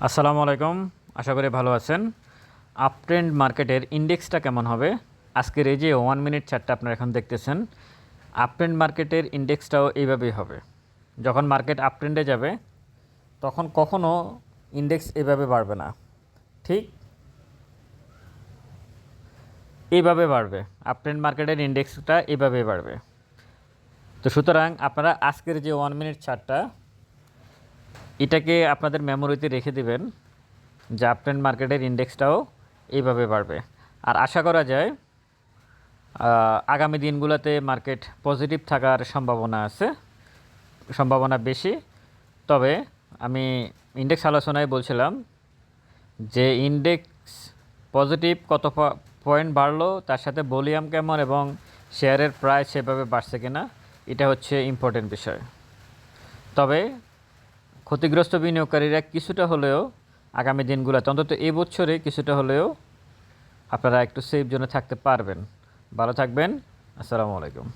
আসসালামু আলাইকুম। আশা করি ভালো আছেন। আপ ট্রেন্ড মার্কেটের ইন্ডেক্সটা কেমন হবে? আজকের এই যে 1 মিনিট চার্টটা আপনারা এখন দেখতেছেন, আপ ট্রেন্ড মার্কেটের ইন্ডেক্সটাও এইভাবেই হবে। যখন মার্কেট আপ ট্রেন্ডে যাবে তখন কখনো ইন্ডেক্স এভাবে বাড়বে না, ঠিক এইভাবে বাড়বে। আপ ট্রেন্ড মার্কেটের ইন্ডেক্সটা এইভাবেই বাড়বে। তো সুতরাং আপনারা আজকের যে 1 মিনিট চার্টটা, এটাকে আপনাদের মেমোরিতে রেখে দিবেন যে আপ ট্রেন্ড মার্কেটের ইন্ডেক্সটাও এইভাবে বাড়বে। আর আশা করা যায় আগামী দিনগুলোতে মার্কেট পজিটিভ থাকার সম্ভাবনা বেশি। তবে আমি ইন্ডেক্স আলোচনায় বলছিলাম যে ইন্ডেক্স পজিটিভ কত পয়েন্ট বাড়লো, তার সাথে ভলিউম কেমন এবং শেয়ারের প্রাইস সেভাবে বাড়ছে কিনা, এটা হচ্ছে ইম্পর্টেন্ট বিষয়। তবে ক্ষতিগ্রস্ত বিনিয়োগকারীরা কিছুটা হলেও আগামী দিনগুলোতে, অন্তত এই বছরে কিছুটা হলেও আপনারা একটু সেফ জোনে থাকতে পারবেন। ভালো থাকবেন। আসসালামু আলাইকুম।